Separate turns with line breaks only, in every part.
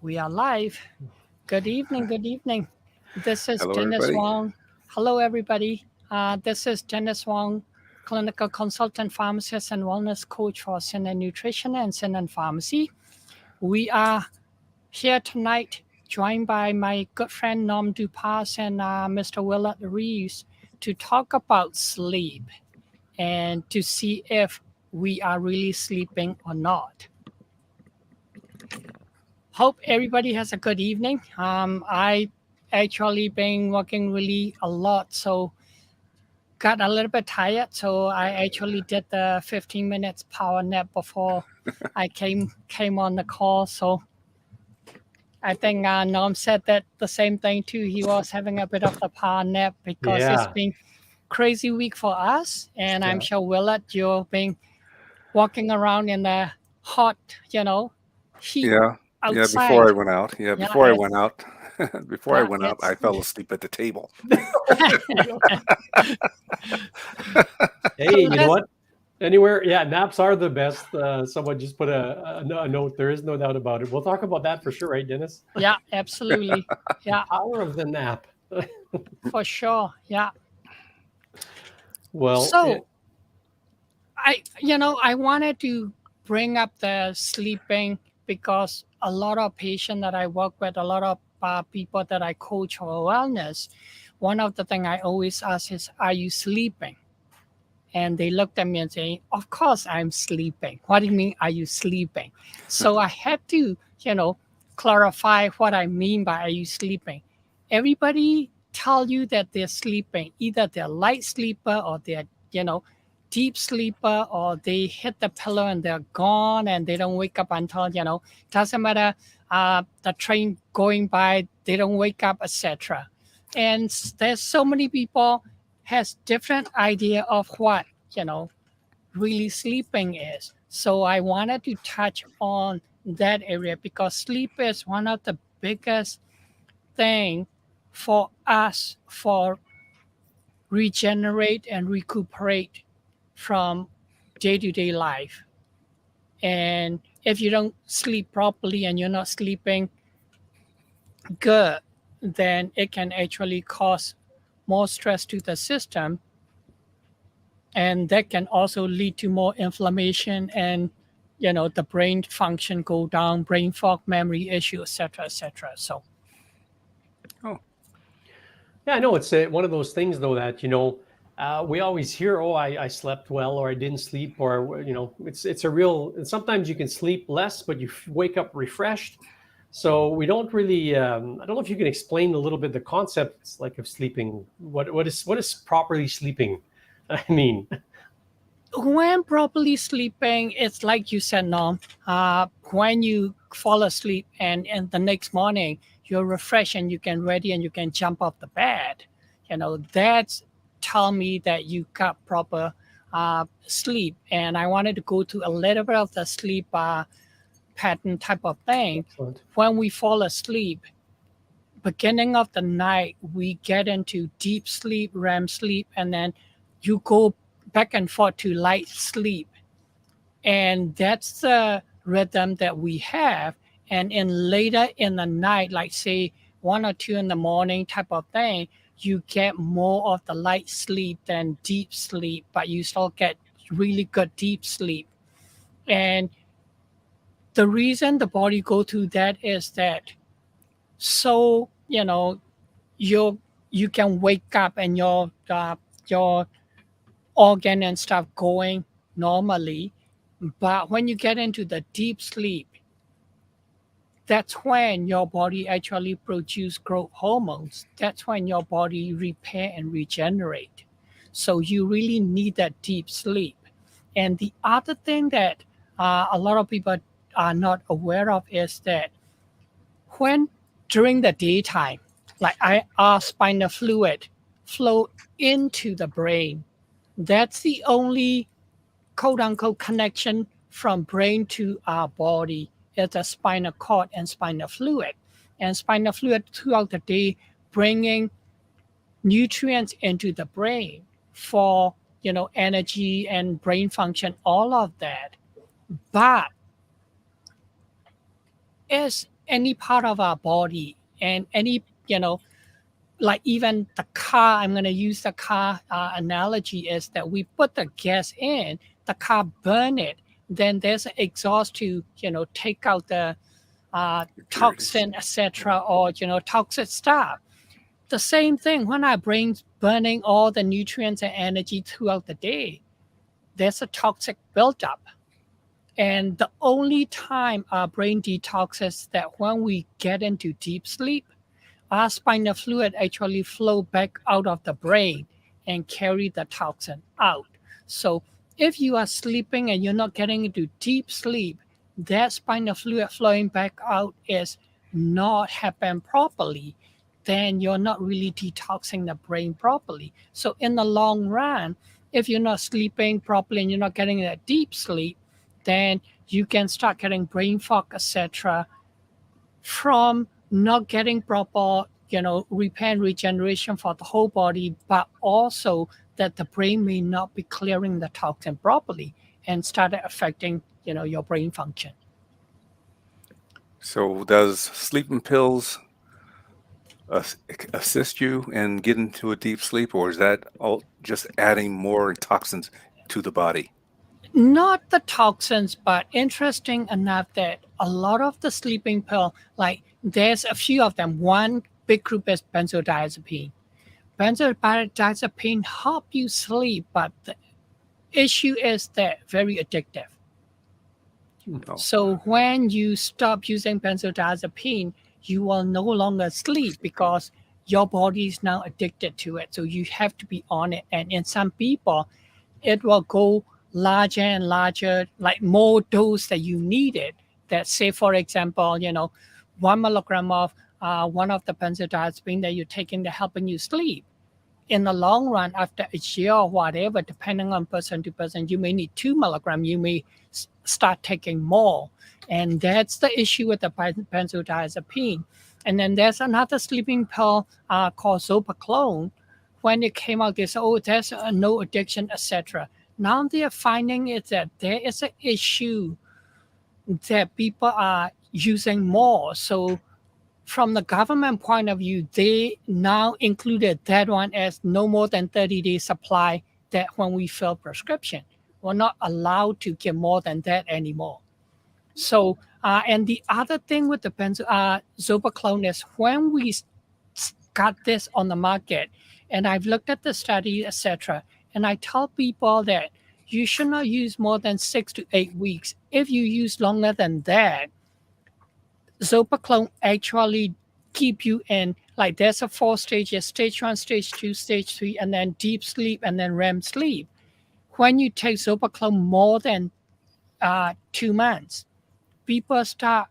We are live. Good evening. Good evening. This is
Hello,
Dennis
everybody.
Wong. Hello, everybody. This is Dennis Wong, clinical consultant, pharmacist, and wellness coach for Sin and Nutrition and Sin and Pharmacy. We are here tonight, joined by my good friend Norm Dupas and Mr. Willard Reeves to talk about sleep and to see if we are really sleeping or not. Hope everybody has a good evening. I actually been working really a lot, so got a little bit tired. So I actually did the 15 minutes power nap before I came on the call. So I think Norm said that the same thing too. He was having a bit of the power nap because it's
Yeah,
been crazy week for us, and I'm
yeah.
sure Willard, you've been walking around in the hot, heat
Yeah, yeah. Before
outside.
I went out,
Yeah,
before I went out, before I
yeah,
went out, I
it's
fell asleep at the table.
Hey, you know
let's
what? Anywhere, yeah, naps are the best. Someone just put a note. There is no doubt about it. We'll talk about that for sure, right, Dennis?
yeah, absolutely.
The
Yeah,
power of the nap.
for sure. Yeah.
Well,
So I wanted to bring up the sleeping because a lot of patients that I work with, a lot of people that I coach for wellness, one of the things I always ask is, "Are you sleeping?" And they looked at me and say, "Of course I'm sleeping. What do you mean, are you sleeping?" So I had to, clarify what I mean by "are you sleeping." Everybody tell you that they're sleeping. Either they're light sleeper or they're, deep sleeper, or they hit the pillow and they're gone and they don't wake up until, doesn't matter, the train going by, they don't wake up, etc. And there's so many people has different idea of what really sleeping is. So I wanted to touch on that area because sleep is one of the biggest thing for us for regenerate and recuperate from day-to-day life. And if you don't sleep properly and you're not sleeping good, then it can actually cause more stress to the system, and that can also lead to more inflammation and the brain function go down, brain fog, memory issue, etc., etc. So
Oh,
yeah, I know it's one of those things though that we always hear, "Oh, I slept well," or "I didn't sleep," or it's a real. And sometimes you can sleep less, but you wake up refreshed. So we don't really. I don't know if you can explain a little bit the concepts like of sleeping. What is properly sleeping? I mean,
when properly sleeping, it's like you said, Norm. When you fall asleep and the next morning you're refreshed and you can ready and you can jump off the bed, that's tell me that you got proper sleep. And I wanted to go to a little bit of the sleep pattern type of thing.
excellent.
When we fall asleep, beginning of the night, we get into deep sleep, REM sleep, and then you go back and forth to light sleep. And that's the rhythm that we have. And in later in the night, like say 1 or 2 in the morning type of thing, you get more of the light sleep than deep sleep, but you still get really good deep sleep. And the reason the body go through that is that so you you can wake up and your organ and stuff going normally. But when you get into the deep sleep, that's when your body actually produce growth hormones. That's when your body repair and regenerate. So you really need that deep sleep. And the other thing that a lot of people are not aware of is that when during the daytime, like our spinal fluid flow into the brain, that's the only quote unquote connection from brain to our body is the spinal cord and spinal fluid. And spinal fluid throughout the day bringing nutrients into the brain for energy and brain function, all of that. But it's any part of our body and any, like even the car, I'm going to use the car analogy is that we put the gas in, the car burn it, then there's an exhaust to, take out the
Impurities.
toxin, etc., or, toxic stuff. The same thing when our brain's burning all the nutrients and energy throughout the day, there's a toxic buildup. And the only time our brain detoxes that when we get into deep sleep, our spinal fluid actually flow back out of the brain and carry the toxin out. So if you are sleeping and you're not getting into deep sleep, that spinal fluid flowing back out is not happen properly. Then you're not really detoxing the brain properly. So in the long run, if you're not sleeping properly and you're not getting that deep sleep, then you can start getting brain fog, etc., from not getting proper, repair and regeneration for the whole body, but also that the brain may not be clearing the toxin properly and started affecting, your brain function.
So does sleeping pills ass- assist you in getting to a deep sleep, or is that all just adding more toxins to the body?
Not the toxins, but interesting enough that a lot of the sleeping pill, like there's a few of them. One big group is benzodiazepine. Benzodiazepine help you sleep, but the issue is that very addictive.
Oh,
So when you stop using benzodiazepine, you will no longer sleep because your body is now addicted to it. So you have to be on it. And in some people, it will go larger and larger, like more dose that you need it. That say, for example, 1 milligram of one of the benzodiazepine that you're taking to helping you sleep. In the long run, after a year or whatever, depending on person to person, you may need 2 milligram. You may start taking more. And that's the issue with the benzodiazepine. And then there's another sleeping pill called Zopiclone. When it came out, they said, oh, there's no addiction, etc. Now they are finding it that there is an issue that people are using more. So from the government point of view, they now included that one as no more than 30-day supply that when we fill prescription. We're not allowed to get more than that anymore. So, and the other thing with the Zopiclone is when we got this on the market, and I've looked at the study, etc., and I tell people that you should not use more than 6 to 8 weeks. If you use longer than that, Zopiclone actually keep you in, like there's a 4 stages: stage 1, stage 2, stage 3, and then deep sleep, and then REM sleep. When you take Zopiclone more than 2 months, people start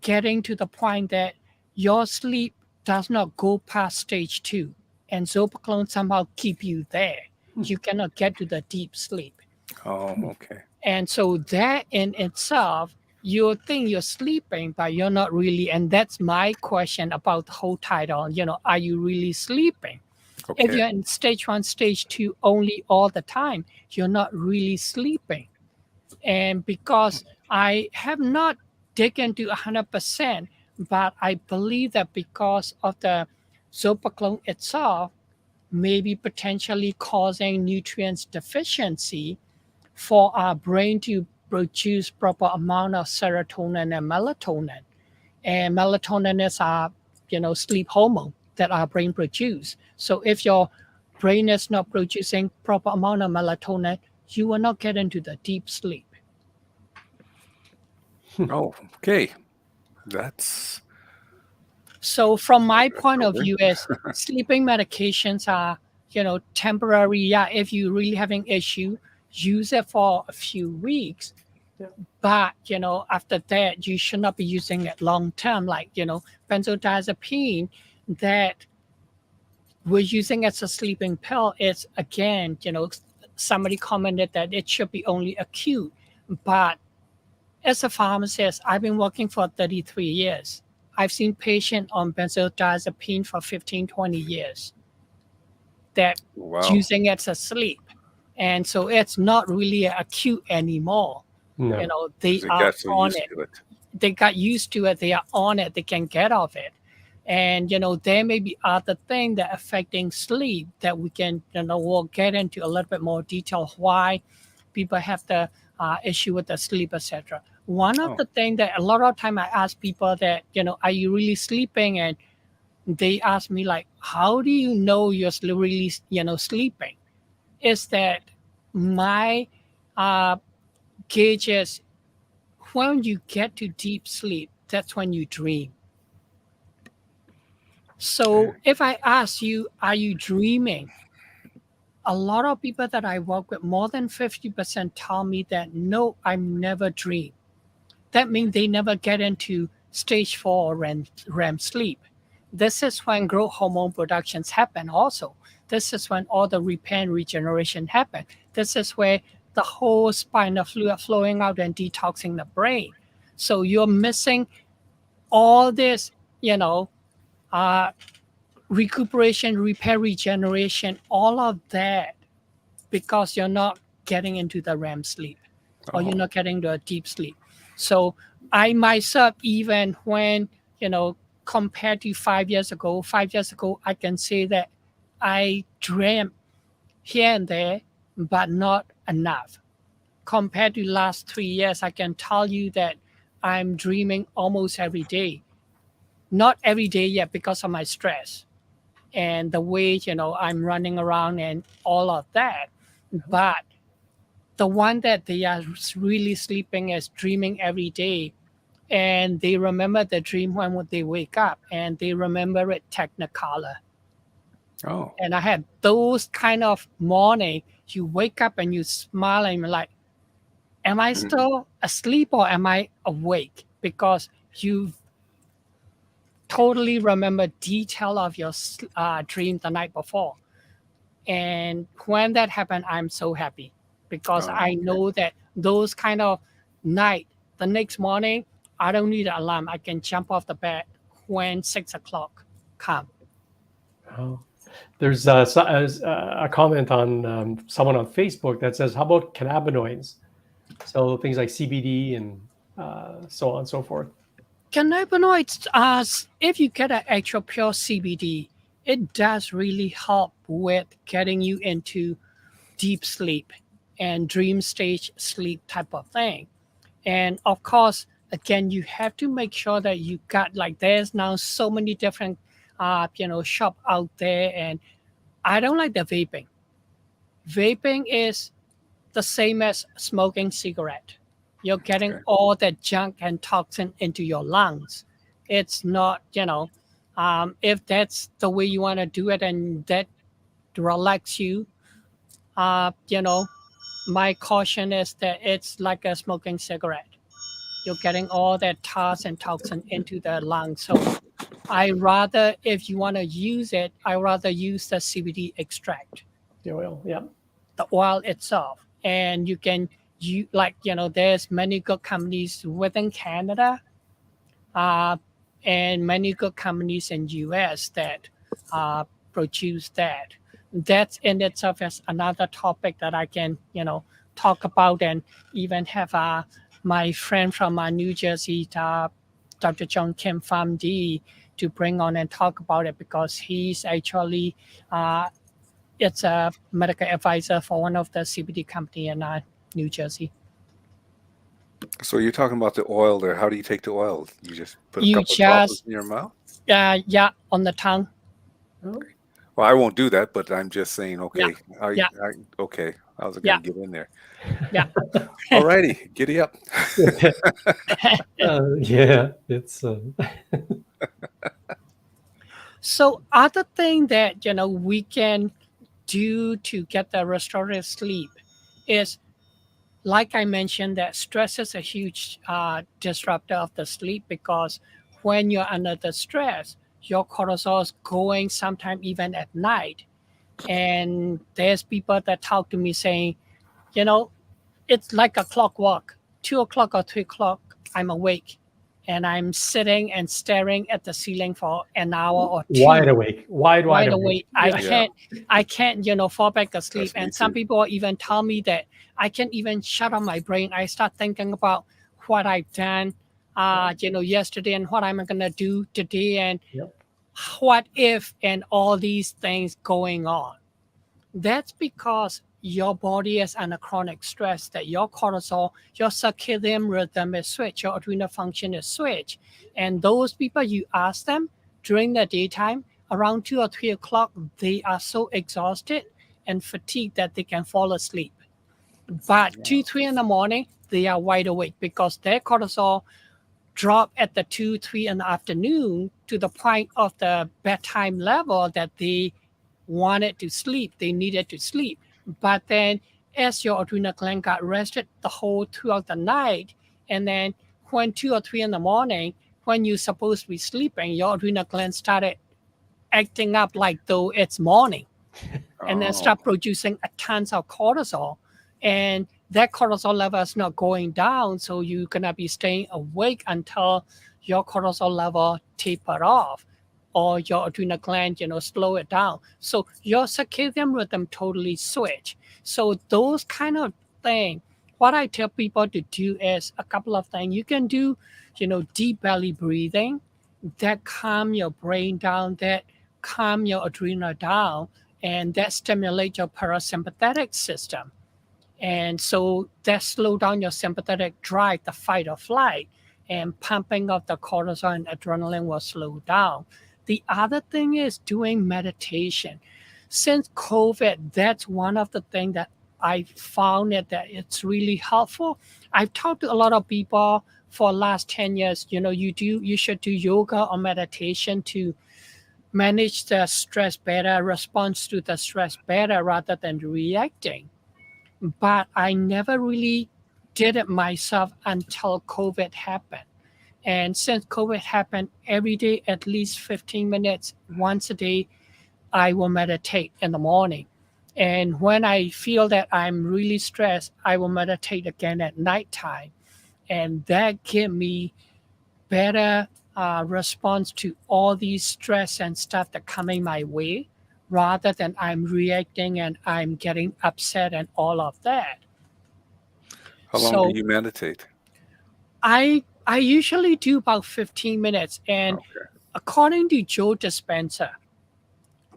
getting to the point that your sleep does not go past stage 2, and Zopiclone somehow keep you there. You cannot get to the deep sleep.
oh, okay.
And so that in itself, you think you're sleeping, but you're not really. And that's my question about the whole title. Are you really sleeping? If
Okay.
you're in stage 1, stage 2 only all the time, you're not really sleeping. And because I have not taken to 100%, but I believe that because of the Zopiclone itself, maybe potentially causing nutrients deficiency for our brain to produce proper amount of serotonin and melatonin. And melatonin is our, sleep hormone that our brain produce. So if your brain is not producing proper amount of melatonin, you will not get into the deep sleep.
Oh, okay. That's
So from my point of
sobering.
view is sleeping medications are, temporary. Yeah, if you really having issue, use it for a few weeks.
Yeah.
But, after that, you should not be using it long term, like, benzodiazepine that we're using as a sleeping pill. It's again, somebody commented that it should be only acute. But as a pharmacist, I've been working for 33 years. I've seen patients on benzodiazepine for 15, 20 years that
Wow.
using it as sleep. And so it's not really acute anymore.
No.
They
They
are
got so
on
used
it.
to it.
they got used to it, they are on it, they can get off it. And there may be other things that affecting sleep that we can we'll get into a little bit more detail why people have the issue with the sleep, etc. One of
Oh,
the things that a lot of time I ask people that are you really sleeping, and they ask me like, how do you know you're really sleeping? Is that my uh, gauge is when you get to deep sleep, that's when you dream.
okay.
So if I ask you, are you dreaming? A lot of people that I work with, more than 50% tell me that no, I'm never dream. That means they never get into stage 4 REM sleep. This is when growth hormone productions happen also. This is when all the repair and regeneration happen. This is where the whole spinal fluid flowing out and detoxing the brain. So you're missing all this, uh, recuperation, repair, regeneration, all of that because you're not getting into the REM sleep or you're
Oh,
not getting to a deep sleep. So I myself, even when, compared to 5 years ago, I can say that I dream here and there, but not enough. Compared to last 3 years, I can tell you that I'm dreaming almost every day. Not every day yet because of my stress and the way I'm running around and all of that. But the one that they are really sleeping is dreaming every day, and they remember the dream when they wake up, and they remember it technicolor.
oh,
And I had those kind of morning. You wake up and you smile and you're like, "Am I still asleep or am I awake?" Because you totally remember detail of your dream the night before. And when that happened, I'm so happy because
oh,
I
okay.
know that those kind of night, the next morning, I don't need an alarm. I can jump off the bed when 6 o'clock come.
Oh. There's a comment on someone on Facebook that says, "How about cannabinoids?" So things like CBD and so on and so forth.
Cannabinoids, if you get an actual pure CBD, it does really help with getting you into deep sleep and dream stage sleep type of thing. And of course, again, you have to make sure that you got like there's now so many different shop out there, and I don't like the vaping. Vaping is the same as smoking cigarette. You're getting
Okay.
all that junk and toxin into your lungs. It's not, if that's the way you want to do it and that relax you, uh, you know, my caution is that it's like a smoking cigarette. You're getting all that tar and toxin into the lungs. So I rather, if you want to use it, I rather use the CBD extract,
The oil, yeah.
the oil itself. And you can, there's many good companies within Canada, uh, and many good companies in US that uh, produce that. That in itself is another topic that I can, talk about and even have my friend from New Jersey, Dr. John Kim Pham D, to bring on and talk about it because he's actually uh, it's a medical advisor for one of the CBD company in New Jersey.
So you're talking about the oil there. How do you take the oil? You just put a
You
couple of droplets
just
in your mouth?
yeah, on the tongue.
Oh,
Well, I won't do that, but I'm just saying,
Yeah,
okay, I,
yeah,
I okay, how's it
yeah,
gonna get in there?
yeah.
All righty, giddy up.
yeah, it's
So other thing that we can do to get the restorative sleep is, like I mentioned, that stress is a huge disruptor of the sleep because when you're under the stress, your cortisol is going sometime even at night. And there's people that talk to me saying, you know, it's like a clockwork. 2 o'clock or 3 o'clock, I'm awake, and I'm sitting and staring at the ceiling for an hour or
wide
two,
awake, wide
wide
awake.
awake. I
Yeah.
Yeah,
can't, I can't, fall back asleep.
that's me
And some
too.
people even tell me that I can't even shut off my brain. I start thinking about what I've done yesterday and what I'm gonna do today and
Yep.
what if and all these things going on. That's because your body is under chronic stress, that your cortisol, your circadian rhythm is switched, your adrenal function is switched. And those people, you ask them during the daytime, around 2 or 3 o'clock, they are so exhausted and fatigued that they can fall asleep. But
Yeah.
2, 3 in the morning, they are wide awake because their cortisol drop at the 2, 3 in the afternoon to the point of the bedtime level that they wanted to sleep, they needed to sleep. But then as your adrenal gland got rested the whole throughout the night, and then when 2 or 3 in the morning, when you're supposed to be sleeping, your adrenal gland started acting up like though it's morning and then
Oh,
start producing a tons of cortisol. And that cortisol level is not going down. So you're gonna be staying awake until your cortisol level taper off or your adrenal gland, slow it down. So your circadian rhythm totally switch. So those kind of things, what I tell people to do is a couple of things. You can do, deep belly breathing that calm your brain down, that calm your adrenal down, and that stimulates your parasympathetic system. And so that slow down your sympathetic drive, the fight or flight, and pumping of the cortisol and adrenaline will slow down. The other thing is doing meditation. Since COVID, that's one of the things that I found that it's really helpful. I've talked to a lot of people for last 10 years, you should do yoga or meditation to manage the stress better, respond to the stress better rather than reacting. But I never really did it myself until COVID happened. And since COVID happened, every day, at least 15 minutes, once a day, I will meditate in the morning. And when I feel that I'm really stressed, I will meditate again at nighttime. And that give me better response to all these stress and stuff that coming my way rather than I'm reacting and I'm getting upset and all of that.
how long do
So
you meditate?
I usually do about 15 minutes. And
Okay.
according to Joe Dispenza,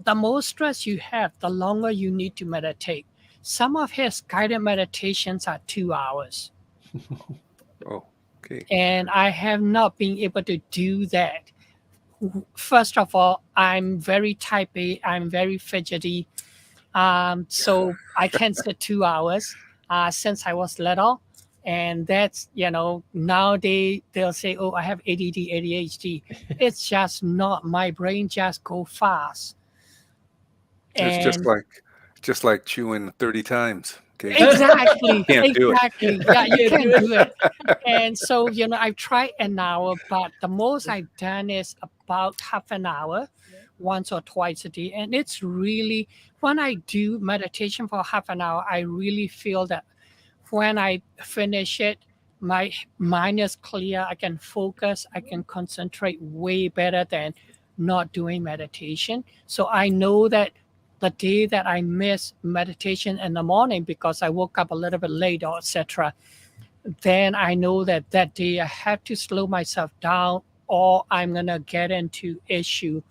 the more stress you have, the longer you need to meditate. Some of his guided meditations are 2 hours.
Oh, okay.
And I have not been able to do that. First of all, I'm very type A, I'm very fidgety. So I can sit 2 hours since I was little. And that's, now they'll say, oh, I have ADD, ADHD. It's just not, my brain just go fast.
It's
And
just like chewing 30 times. Okay.
exactly,
Can't do it.
exactly. Yeah, you
Can't
can
do
do
it.
it. And so, I've tried an hour, but the most I've done is about half an hour, once or twice a day. And it's really, when I do meditation for half an hour, I really feel that when I finish it, my mind is clear. I can focus. I can concentrate way better than not doing meditation. So I know that the day that I miss meditation in the morning because I woke up a little bit late or etc., then I know that that day I have to slow myself down or I'm gonna get into issue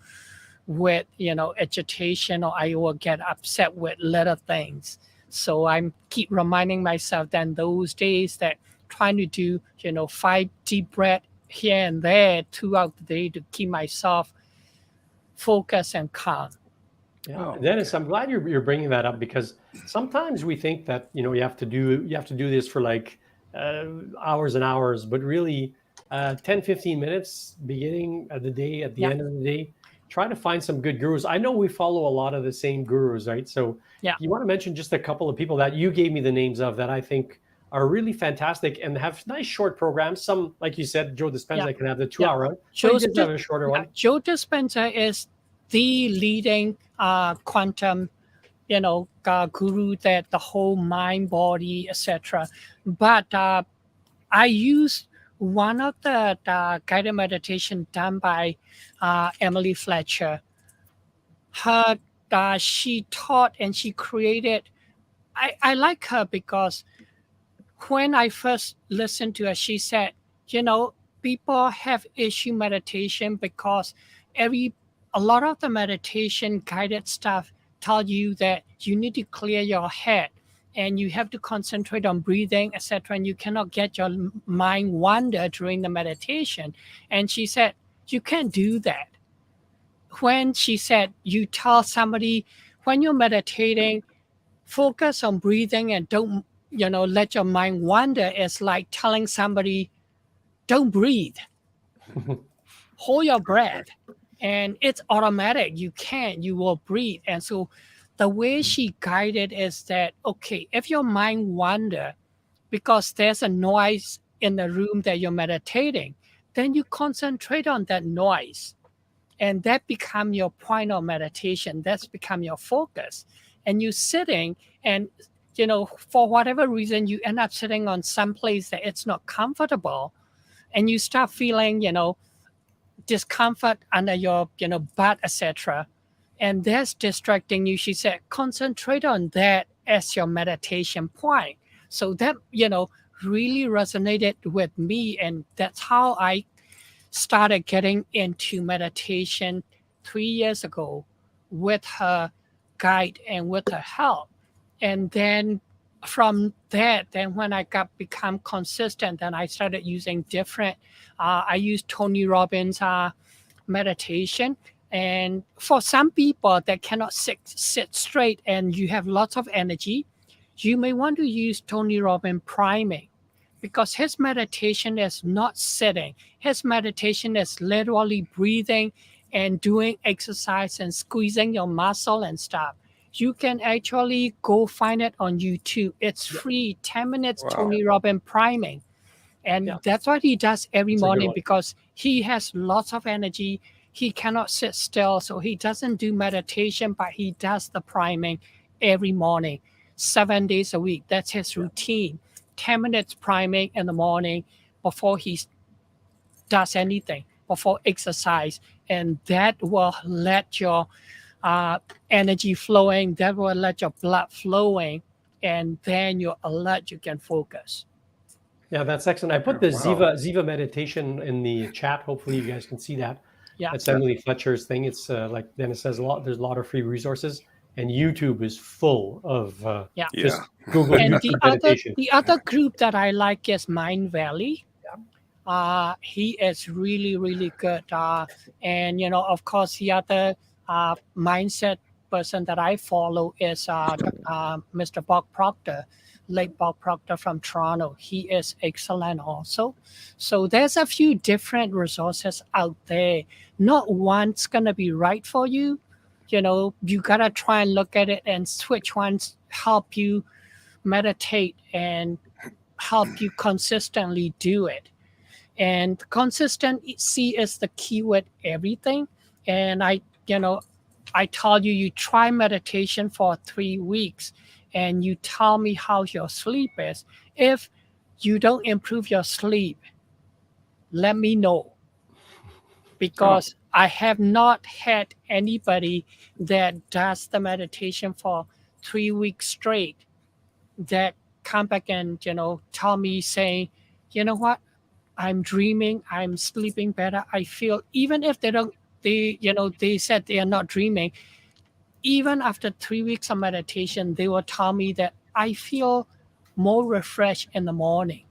with agitation or I will get upset with little things. So I'm keep reminding myself that those days that trying to do 5 deep breath here and there throughout the day to keep myself focused and calm.
Yeah,
Oh,
Dennis,
okay.
I'm glad you're bringing that up because sometimes we think that you have to do this for like hours and hours, but really 10, 15 minutes beginning of the day, at the
Yeah,
end of the day, try to find some good gurus. I know we follow a lot of the same gurus, right? So
yeah,
you want to mention just a couple of people that you gave me the names of that I think are really fantastic and have nice short programs. Some, like you said, Joe
yeah,
Dispenza can have the two
yeah.
hour one, but he
Joe's,
does have a shorter
yeah,
one.
Joe Dispenza is the leading quantum guru that the whole mind, body, etc. But I use one of the guided meditation done by Emily Fletcher. Her she taught and she created. I like her because when I first listened to her, she said, you know, people have issue meditation because every a lot of the meditation guided stuff tell you that you need to clear your head and you have to concentrate on breathing, etc. And you cannot get your mind wander during the meditation. And she said, you can't do that. When she said, you tell somebody when you're meditating, focus on breathing and don't, let your mind wander. It's like telling somebody, don't breathe, hold your breath. And it's automatic. You will breathe. And so the way she guided is that, okay, if your mind wander because there's a noise in the room that you're meditating, then you concentrate on that noise. And that become your point of meditation. That's become your focus. And you sitting and, for whatever reason, you end up sitting on some place that it's not comfortable. And you start feeling, discomfort under your, butt, etc. And that's distracting you. She said, concentrate on that as your meditation point. So that, really resonated with me. And that's how I started getting into meditation 3 years ago with her guide and with her help. And then from that, then when I got become consistent, then I started using different. I used Tony Robbins' meditation. And for some people that cannot sit straight and you have lots of energy, you may want to use Tony Robbins priming because his meditation is not sitting. His meditation is literally breathing and doing exercise and squeezing your muscle and stuff. You can actually go find it on YouTube. It's free, 10 minutes
Wow.
Tony Robbins priming. And
Yeah.
that's what he does every
That's a good
morning
one.
because he has lots of energy. He cannot sit still. So he doesn't do meditation, but he does the priming every morning, 7 days a week. That's his routine. 10 minutes priming in the morning before he does anything, before exercise. And that will let your energy flowing, that will let your blood flowing, and then you're alert, you can focus.
Yeah, that's excellent. I put the
Wow.
Ziva meditation in the chat. Hopefully, you guys can see that.
Yeah.
That's Emily Fletcher's thing. It's like Dennis says, there's a lot of free resources, and YouTube is full of
Yeah.
just
Yeah.
Google
And
YouTube meditation.
the other group that I like is Mind Valley. He is really, really good. And, of course, the other mindset person that I follow is Mr. Bob Proctor, late Bob Proctor from Toronto. He is excellent also. So there's a few different resources out there. Not one's going to be right for you. You got to try and look at it and which ones help you meditate and help you consistently do it. And consistency is the key with everything. And I told you, you try meditation for 3 weeks and you tell me how your sleep is. If you don't improve your sleep, let me know, because I have not had anybody that does the meditation for 3 weeks straight that come back and tell me saying, you know what, I'm dreaming, I'm sleeping better. I feel, even if they don't, they said they are not dreaming. Even after 3 weeks of meditation, they will tell me that I feel more refreshed in the morning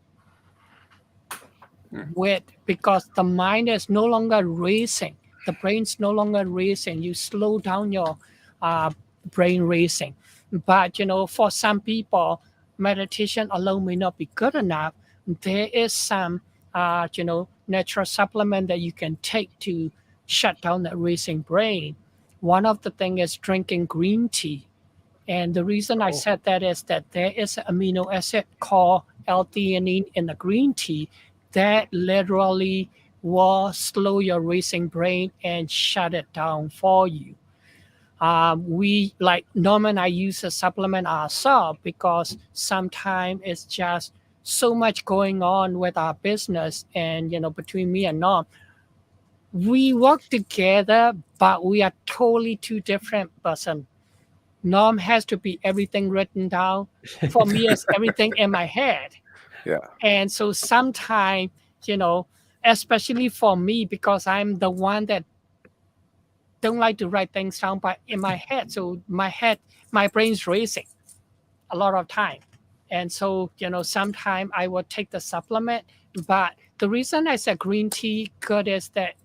because the mind is no longer racing. The brain's no longer racing. You slow down your uh, brain racing. But, for some people, meditation alone may not be good enough. There is some, natural supplement that you can take to shut down that racing brain. One of the things is drinking green tea. And the reason I said that is that there is an amino acid called L-theanine in the green tea that literally will slow your racing brain and shut it down for you. We, like Norman, I use a supplement ourselves because sometimes it's just so much going on with our business, and between me and Norm, we work together, but we are totally two different person. Norm has to be everything written down. For me, it's everything in my head.
Yeah.
And so sometimes, you know, especially for me because I'm the one that don't like to write things down by in my head. So my brain's racing a lot of time. And so, sometimes I will take the supplement. But the reason I said green tea good is that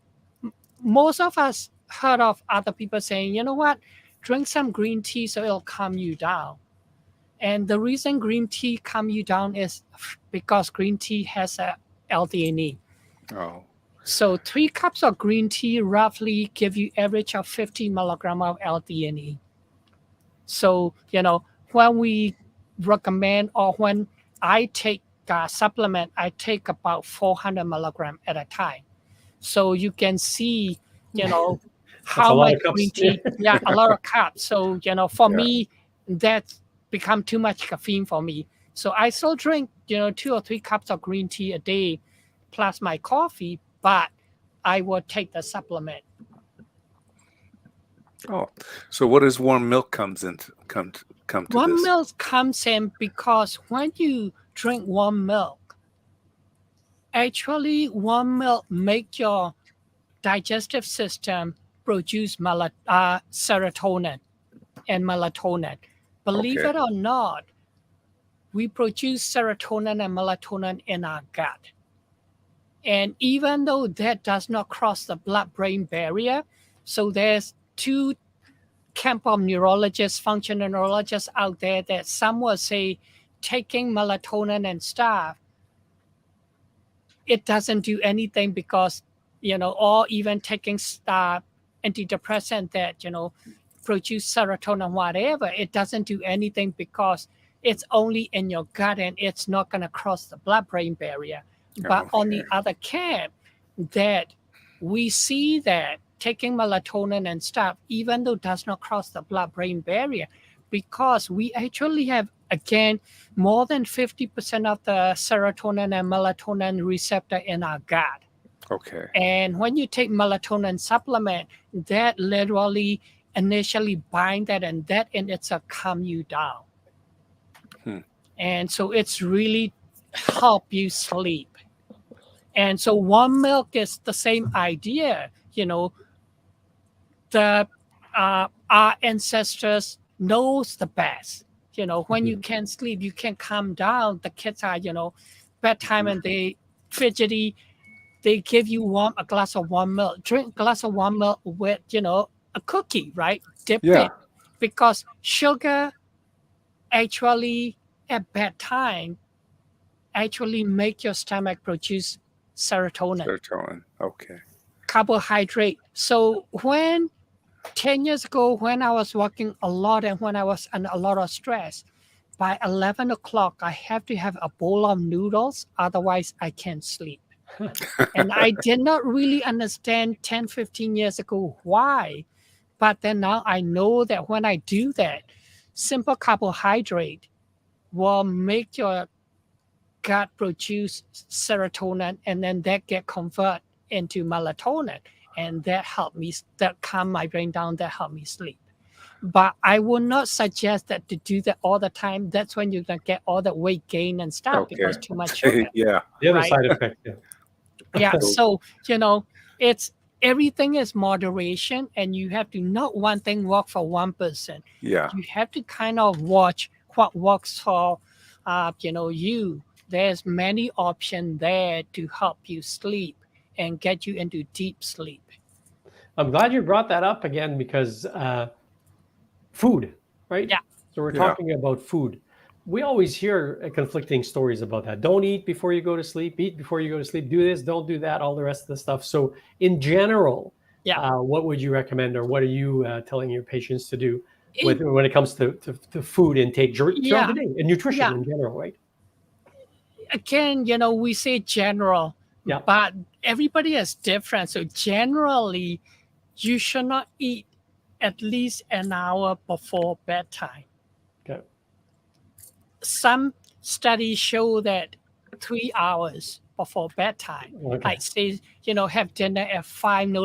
most of us heard of other people saying, you know what, drink some green tea so it'll calm you down. And the reason green tea calm you down is because green tea has a L-theanine.
Oh,
So 3 cups of green tea roughly give you average of 50 milligram of L-theanine. So, when we recommend or when I take a supplement, I take about 400 milligram at a time. So you can see, you know,
That's a
how
lot
much
of cups.
green tea, yeah, a lot of cups. So, for
yeah.
me, that's become too much caffeine for me. So I still drink, 2 or 3 cups of green tea a day plus my coffee, but I will take the supplement.
Oh, so what does warm milk come to
Warm
this?
milk comes in because when you drink warm milk, actually warm milk make your digestive system produce serotonin and melatonin. Believe
Okay.
it or not, we produce serotonin and melatonin in our gut. And even though that does not cross the blood-brain barrier, so there's two camp of neurologists, functional neurologists out there that some will say taking melatonin and stuff, it doesn't do anything because, or even taking stuff, antidepressant that, produce serotonin, whatever, it doesn't do anything because it's only in your gut and it's not going to cross the blood-brain barrier. But on
Okay.
the other camp, that we see that taking melatonin and stuff, even though does not cross the blood-brain barrier, because we actually have, again, more than 50% of the serotonin and melatonin receptor in our gut.
Okay.
And when you take melatonin supplement, that literally initially bind that, and that in itself calm you down.
Hmm.
And so it's really help you sleep. And so warm milk is the same idea. The our ancestors knows the best. When you
Mhm.
can't sleep, you can't calm down. The kids are, bedtime
Mhm.
and they fidgety. They give you a glass of warm milk. Drink a glass of warm milk with, a cookie, right? Dip
Yeah.
it. Because sugar actually at bedtime actually make your stomach produce serotonin,
Serotonin. Okay.
carbohydrate. So when 10 years ago, when I was working a lot and when I was under a lot of stress, by 11 o'clock, I have to have a bowl of noodles. Otherwise, I can't sleep. And I did not really understand 10, 15 years ago why. But then now I know that when I do that, simple carbohydrate will make your gut produce serotonin and then that get converted into melatonin. And that calm my brain down, that help me sleep. But I would not suggest that to do that all the time. That's when you're gonna get all the weight gain and stuff
Okay.
because too much sugar,
Yeah.
The other
right?
side effect, yeah.
Yeah.
So
So, it's everything is moderation, and you have to not one thing work for one person.
yeah.
You have to kind of watch what works for, you. There's many options there to help you sleep and get you into deep sleep.
I'm glad you brought that up again because food, right?
Yeah.
So we're
Yeah.
talking about food. We always hear conflicting stories about that. Don't eat before you go to sleep. Eat before you go to sleep. Do this. Don't do that. All the rest of the stuff. So, in general,
Yeah.
what would you recommend, or what are you telling your patients to do
It,
when it comes to food intake throughout
yeah.
the day and nutrition
Yeah.
in general, right?
Again, we say general,
Yeah.
but everybody is different. So generally, you should not eat at least an hour before bedtime.
Okay.
Some studies show that 3 hours before bedtime,
Okay.
like say, have dinner at 5, no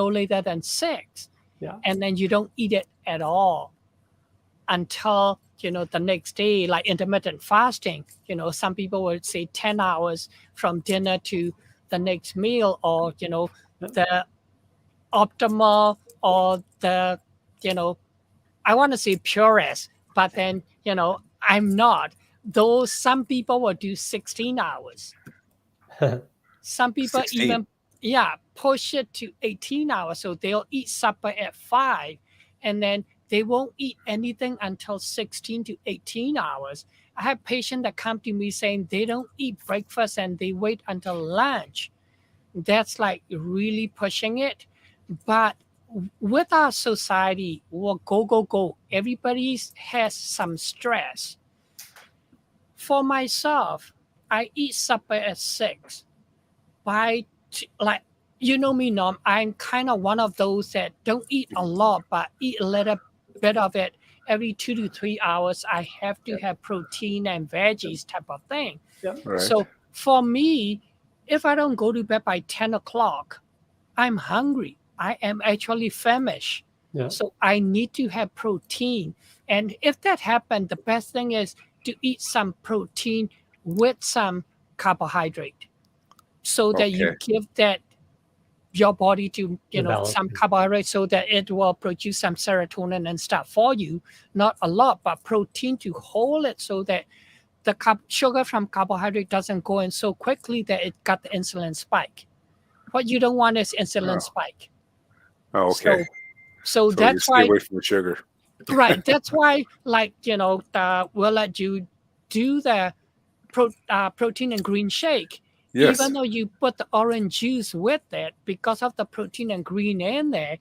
later than 6,
Yeah.
and then you don't eat it at all until the next day, like intermittent fasting. Some people would say 10 hours from dinner to the next meal, or
Yeah.
the optimal, or the you know I want to say purist, but then I'm not. Though some people will do 16 hours. Some people
16.
even, yeah, push it to 18 hours. So they'll eat supper at 5, and then they won't eat anything until 16 to 18 hours. I have patients that come to me saying they don't eat breakfast and they wait until lunch. That's like really pushing it. But with our society, we'll go, go, go. Everybody has some stress. For myself, I eat supper at 6. By like, me, Norm, I'm kind of one of those that don't eat a lot, but eat a little bit of it every 2 to 3 hours. I have to have protein and veggies type of thing.
Yeah.
Right.
So for me, if I don't go to bed by 10 o'clock, I'm hungry. I am actually famished.
Yeah.
So I need to have protein. And if that happens, the best thing is to eat some protein with some carbohydrate, so that you
Okay.
give that your body to
The balance.
some carbohydrate, so that it will produce some serotonin and stuff for you. Not a lot, but protein to hold it, so that the sugar from carbohydrate doesn't go in so quickly that it got the insulin spike. What you don't want is insulin
Oh,
spike.
oh, okay.
So
So you
that's
stay
why,
away from the sugar.
right, that's why, like, we'll let you do the protein and green shake, even
Yes.
though you put the orange juice with it. Because of the protein and green in there,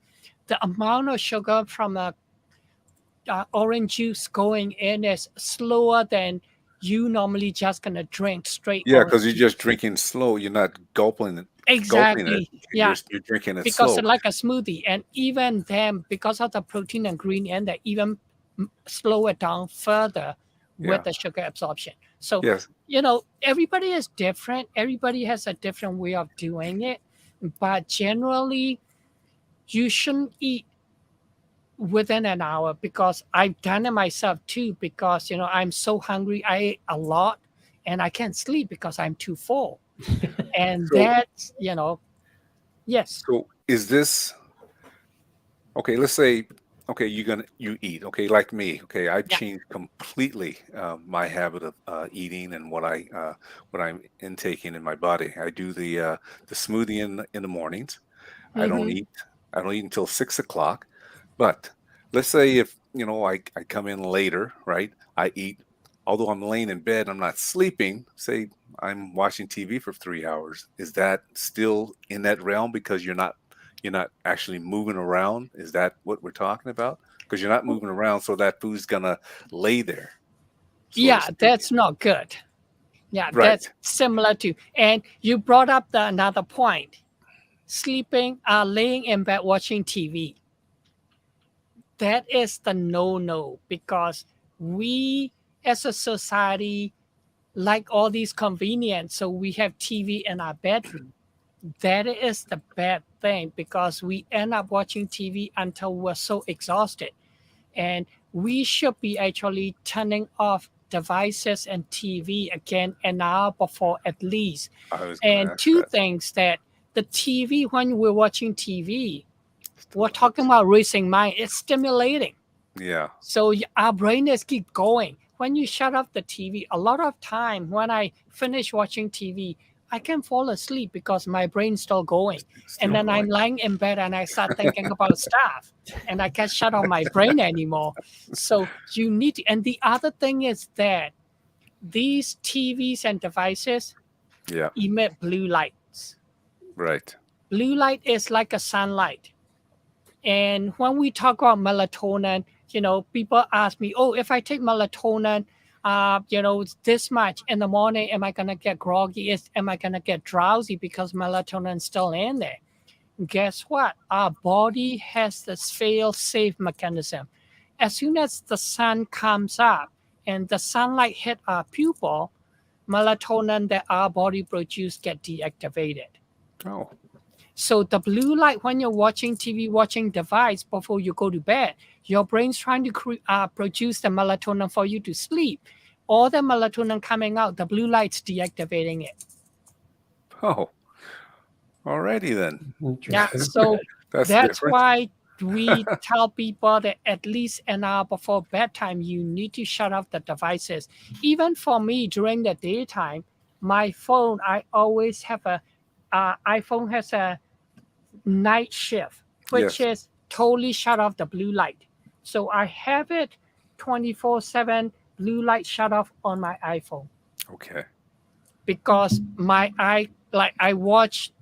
the amount of sugar from a orange juice going in is slower than you normally just gonna drink straight
Yeah,
orange
because you're just
juice.
drinking slow. You're not gulping it.
Exactly. Yeah,
You're drinking it
because
slow.
it's like a smoothie. And even then, because of the protein and green in there, even slow it down further with
Yeah.
the sugar absorption. So,
Yes.
everybody is different. Everybody has a different way of doing it. But generally, you shouldn't eat within an hour, because I've done it myself too. Because, I'm so hungry, I ate a lot and I can't sleep because I'm too full. And
So
that's, yes.
so is this okay? Let's say okay, you eat okay, like me. Okay, I
Yeah.
changed completely my habit of eating and what I'm intaking in my body. I do the smoothie in the mornings. I don't
Mm-hmm.
eat. I don't eat until 6 o'clock. But let's say if I come in later, right? I eat. Although I'm laying in bed, I'm not sleeping. Say I'm watching TV for 3 hours. Is that still in that realm because you're not actually moving around? Is that what we're talking about? Because you're not moving around, so that food's gonna lay there, so to
Yeah,
speak.
that's not good. Yeah,
Right.
that's similar to. And you brought up another point: sleeping, laying in bed watching TV. That is the no-no, because we as a society like all these convenience. So we have TV in our bedroom. That is the bad thing, because we end up watching TV until we're so exhausted. And we should be actually turning off devices and TV again an hour before at least.
I was gonna
And
ask
two
that.
things: that the TV, when we're watching TV, we're talking
Hooks.
about racing mind. It's stimulating.
Yeah.
So our brain is keep going. When you shut off the TV, a lot of time when I finish watching TV, I can fall asleep because my brain's still going. And
Still
then I'm
going.
lying in bed and I start thinking about stuff, and I can't shut off my brain anymore. So you need to, and the other thing is that these TVs and devices
Yeah.
emit blue lights.
Right.
Blue light is like a sunlight. And when we talk about melatonin, people ask me, oh, if I take melatonin, this much in the morning, am I going to get groggy? Am I going to get drowsy because melatonin's still in there? Guess what? Our body has this fail safe mechanism. As soon as the sun comes up and the sunlight hit our pupil, melatonin that our body produce get deactivated.
Oh.
So the blue light when you're watching TV, watching device before you go to bed, your brain's trying to produce the melatonin for you to sleep. All the melatonin coming out, the blue light's deactivating it.
Oh. Alrighty then.
Yeah,
Interesting.
so
That's
that's
different.
why we tell people that at least an hour before bedtime, you need to shut off the devices. Even for me, during the daytime, my phone, I always have a, iPhone has a night shift, which
Yes.
is totally shut off the blue light. So I have it 24/7 blue light shut off on my iPhone
Okay.
because my eye, like I watch,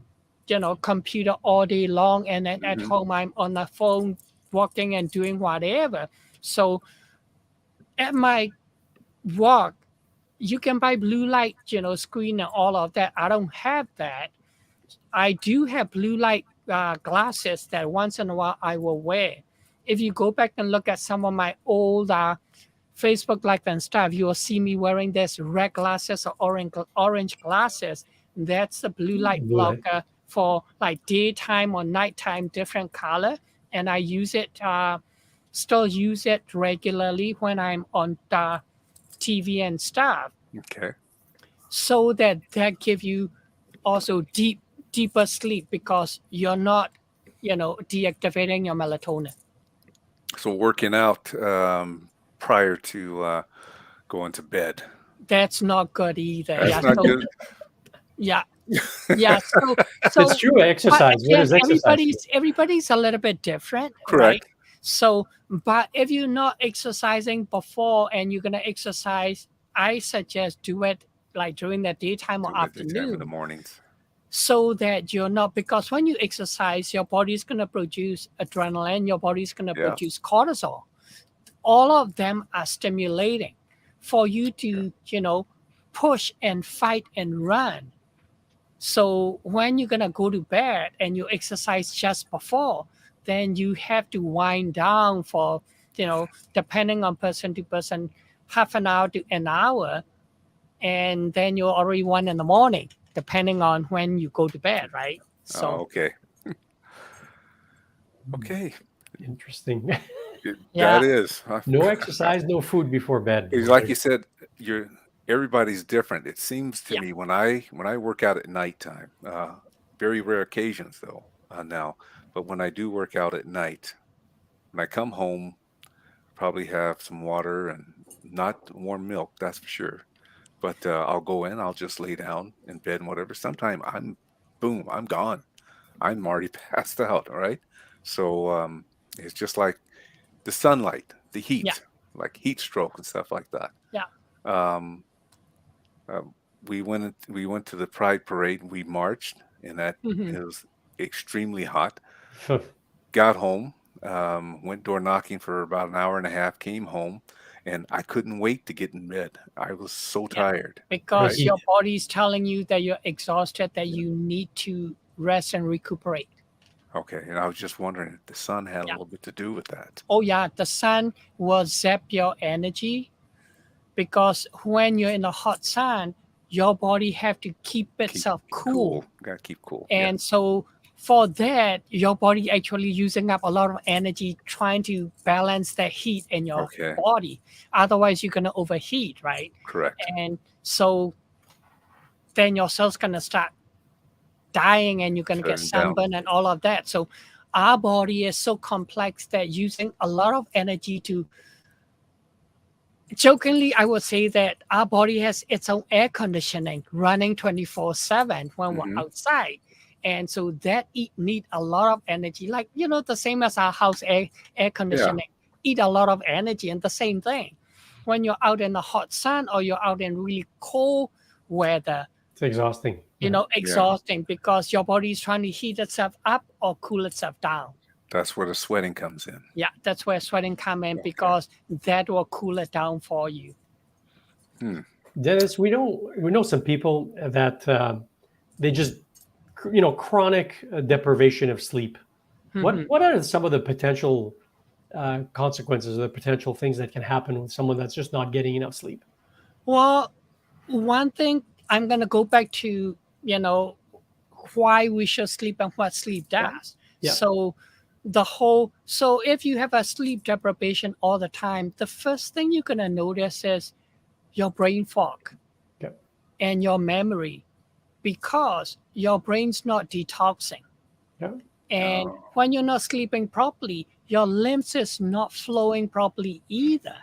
computer all day long, and then at
Hmm.
home I'm on the phone working and doing whatever. So at my work, you can buy blue light, screen and all of that. I don't have that. I do have blue light glasses that once in a while I will wear. If you go back and look at some of my old Facebook Live and stuff, you will see me wearing this red glasses or orange glasses. That's the blue light
Blue light.
blocker for like daytime or nighttime, different color. And I use it, still use it regularly when I'm on the TV and stuff,
Okay.
so that give you also deeper sleep because you're not, deactivating your melatonin.
So working out prior to going to bed.
That's not good either.
That's
Yeah.
not
So
good.
yeah, yeah. So
It's
so
true.
but
Exercise. What
again,
is exercise?
everybody's a little bit different, right?
Correct.
So, but if you're not exercising before and you're gonna exercise, I suggest do it like during the daytime or
Do it daytime in the
afternoon,
mornings.
so that you're not, because when you exercise, your body's gonna produce adrenaline, your body's gonna
Yeah.
produce cortisol. All of them are stimulating for you
Okay.
to, push and fight and run. So when you're gonna go to bed and you exercise just before, then you have to wind down for, depending on person to person, half an hour to an hour, and then you're already 1 in the morning, depending on when you go to bed, right?
Oh,
So
okay. Okay.
Interesting.
yeah,
That is.
No exercise, no food before bed.
It's like you said, you're everybody's different. It seems to
yeah,
me when I work out at nighttime, very rare occasions though now, but when I do work out at night, when I come home, probably have some water and not warm milk, that's for sure. But I'll go in, I'll just lay down in bed and whatever. Sometime boom, I'm gone. I'm already passed out. All right. So it's just like the sunlight, the
yeah,
heat, like heat stroke and stuff like that.
yeah.
Um, uh, we went to the Pride Parade. We marched, and that
Hmm.
it was extremely hot. Got home, went door knocking for about an hour and a half. Came home, and I couldn't wait to get in bed. I was so
Yeah,
tired.
The
Right?
because
heat.
your body's telling you that you're exhausted, that you need to rest and recuperate.
Okay. And I was just wondering if the sun had a
Yeah.
little bit to do with that.
Oh yeah, the sun will zap your energy because when you're in the hot sun, your body have to keep
Keep
itself
cool.
cool.
Gotta keep cool. Yeah.
And so for that, your body actually using up a lot of energy trying to balance the heat in your
Okay.
body. Otherwise, you're gonna overheat, right?
Correct.
And so then your cells gonna start dying, and you're gonna get
Shutting down.
sunburn and all of that. So our body is so complex that using a lot of energy to, jokingly, I would say that our body has its own air conditioning running 24/7 when we're
Hmm.
outside. And so that need a lot of energy, like, the same as our house air
Yeah.
conditioning, eat a lot of energy. And the same thing when you're out in the hot sun or you're out in really cold weather,
It's exhausting. Yeah.
Yeah.
exhausting because your body is trying to heat itself up or cool itself down.
That's where the sweating comes in.
Yeah, that's where sweating come in,
Okay.
because that will cool it down for you.
Hmm.
Dennis, we know some people that they just chronic deprivation of sleep. What
Mhm.
what are some of the potential consequences or the potential things that can happen with someone that's just not getting enough sleep?
Well, one thing, I'm going to go back to, you know, why we should sleep and what sleep
Yeah,
does.
yeah,
So if you have a sleep deprivation all the time, the first thing you're going to notice is your brain fog
yeah.
and your memory, because your brain's not detoxing.
Yeah.
And
Oh,
when you're not sleeping properly, your lymph is not flowing properly either.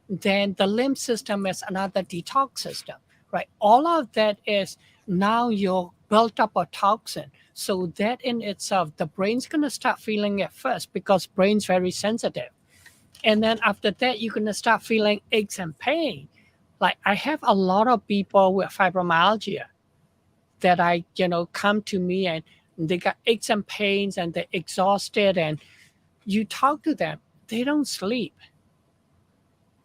Then the lymph system is another detox system, right? All of that is now you're built up a toxin. So that in itself, the brain's gonna start feeling it first because brain's very sensitive. And then after that, you're gonna start feeling aches and pain. Like I have a lot of people with fibromyalgia that come to me and they got aches and pains and they're exhausted and you talk to them, they don't sleep.